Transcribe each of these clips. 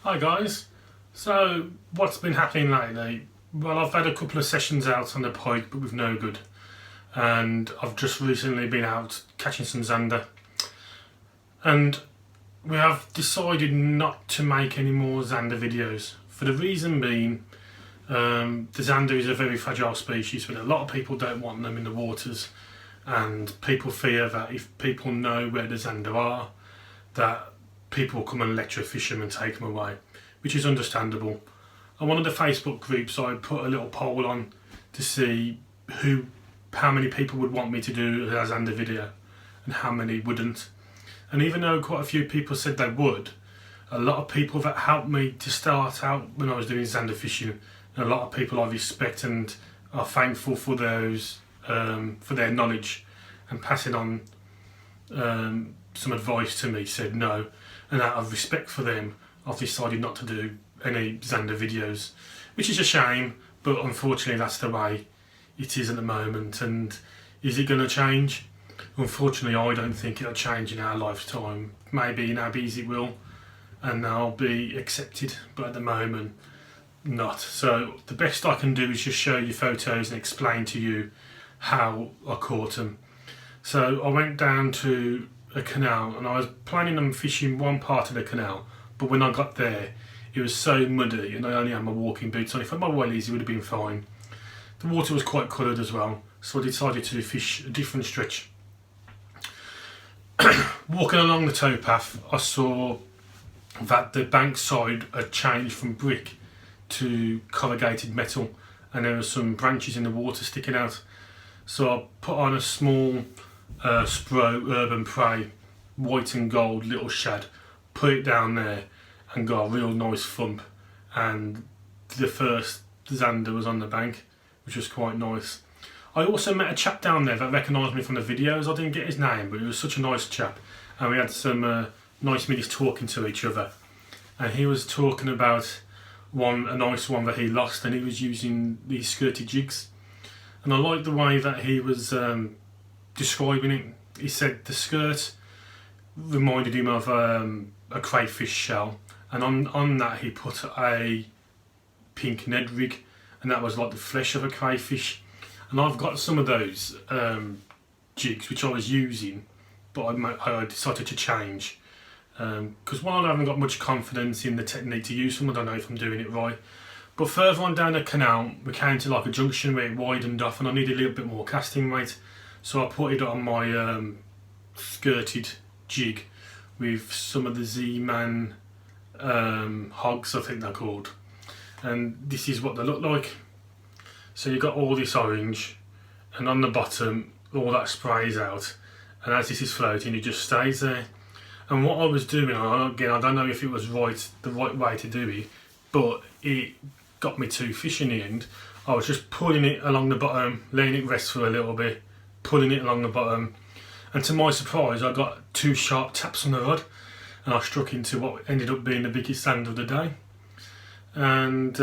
Hi guys, so what's been happening lately? Well, I've had a couple of sessions out on the pike but with no good, and I've just recently been out catching some Zander, and we have decided not to make any more Zander videos for the reason being the Zander is a very fragile species, but a lot of people don't want them in the waters, and people fear that if people know where the Zander are, that people will come and electrofish them and take them away, which is understandable. On one of the Facebook groups I put a little poll on to see how many people would want me to do a Zander video and how many wouldn't. And even though quite a few people said they would, a lot of people that helped me to start out when I was doing Zander fishing, and a lot of people I respect and are thankful for those for their knowledge and passing on some advice to me, said no, and out of respect for them I've decided not to do any Zander videos, which is a shame, but unfortunately that's the way it is at the moment. And is it going to change? Unfortunately I don't think it'll change in our lifetime. Maybe in our bees it will, and I'll be accepted, but at the moment not. So the best I can do is just show you photos and explain to you how I caught them. So I went down to a canal and I was planning on fishing one part of the canal, but when I got there it was so muddy and I only had my walking boots on. If I had my wellies it would have been fine. The water was quite coloured as well, so I decided to fish a different stretch. Walking along the towpath I saw that the bank side had changed from brick to corrugated metal, and there were some branches in the water sticking out. So I put on a small Spro Urban Prey white and gold little shad, put it down there and got a real nice thump, and the first Zander was on the bank, which was quite nice. I also met a chap down there that recognised me from the videos. I didn't get his name, but he was such a nice chap, and we had some nice minutes talking to each other, and he was talking about a nice one that he lost, and he was using these skirted jigs, and I liked the way that he was describing it. He said the skirt reminded him of a crayfish shell, and on that he put a pink Ned rig, and that was like the flesh of a crayfish. And I've got some of those jigs which I was using, but I decided to change because one, I haven't got much confidence in the technique to use them. I don't know if I'm doing it right. But further on down the canal we came to like a junction where it widened off and I needed a little bit more casting weight, so I put it on my skirted jig with some of the Z-Man hogs, I think they're called, and this is what they look like. So you've got all this orange, and on the bottom all that sprays out, and as this is floating it just stays there. And what I was doing, again I don't know if it was the right way to do it, but it got me two fish in the end. I was just pulling it along the bottom, letting it rest for a little bit, pulling it along the bottom, and to my surprise I got two sharp taps on the rod, and I struck into what ended up being the biggest Zander of the day. And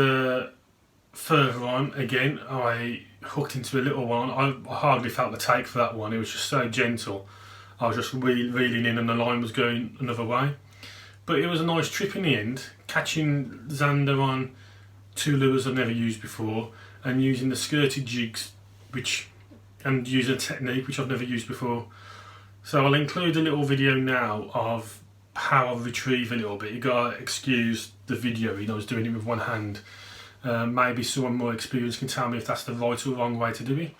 further on again I hooked into a little one. I hardly felt the take for that one, it was just so gentle. I was just reeling in and the line was going another way. But it was a nice trip in the end, catching Zander on two lures I've never used before, and using the skirted jigs and using a technique which I've never used before. So I'll include a little video now of how I retrieve a little bit. You gotta excuse the video, I was doing it with one hand. Maybe someone more experienced can tell me if that's the right or wrong way to do it.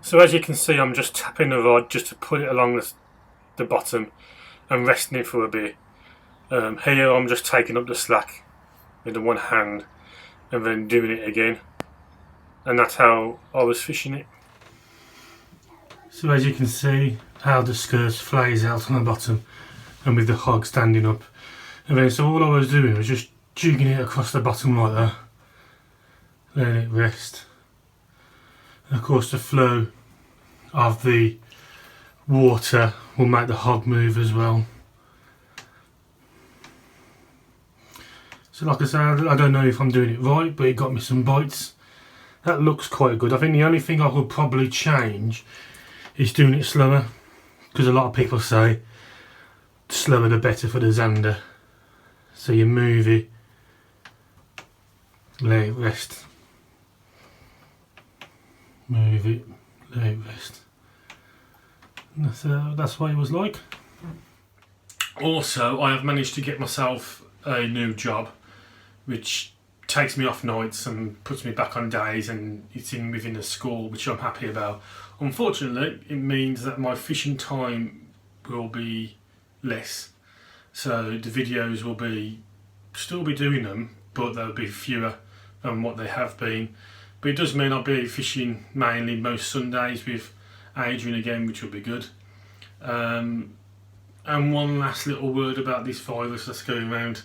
So as you can see I'm just tapping the rod just to put it along the bottom and resting it for a bit. Here I'm just taking up the slack with the one hand and then doing it again, and that's how I was fishing it. So as you can see how the skirt flays out on the bottom and with the hog standing up, and then so all I was doing was just jigging it across the bottom like that, letting it rest. And of course the flow of the water will make the hog move as well. So like I said, I don't know if I'm doing it right, but it got me some bites. That looks quite good. I think the only thing I could probably change is doing it slower, because a lot of people say the slower the better for the Zander. So you move it, let it rest, move it, let it rest. And that's what it was like. Also, I have managed to get myself a new job, which takes me off nights and puts me back on days, and it's in within a school, which I'm happy about. Unfortunately, it means that my fishing time will be less, so the videos will still be doing them, but they'll be fewer than what they have been. But it does mean I'll be fishing mainly most Sundays with Adrian again, which will be good. And one last little word about this virus that's going around.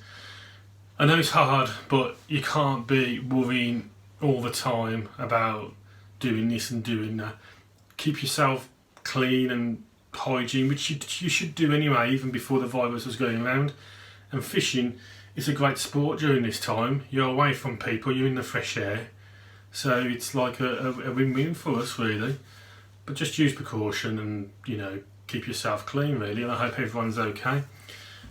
I know it's hard, but you can't be worrying all the time about doing this and doing that. Keep yourself clean and hygiene, which you should do anyway, even before the virus was going around. And fishing is a great sport during this time. You're away from people, you're in the fresh air, so it's like a win-win for us, really. But just use precaution and, you know, keep yourself clean, really, and I hope everyone's okay.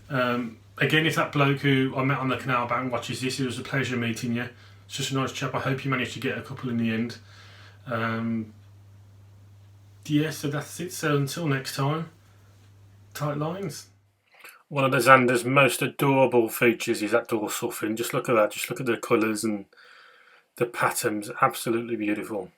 Again, if that bloke who I met on the canal bank watches this, it was a pleasure meeting you. It's just a nice chap. I hope you managed to get a couple in the end. Yeah, so that's it. So until next time, tight lines. One of the Zander's most adorable features is that dorsal fin. Just look at that. Just look at the colours and the patterns. Absolutely beautiful.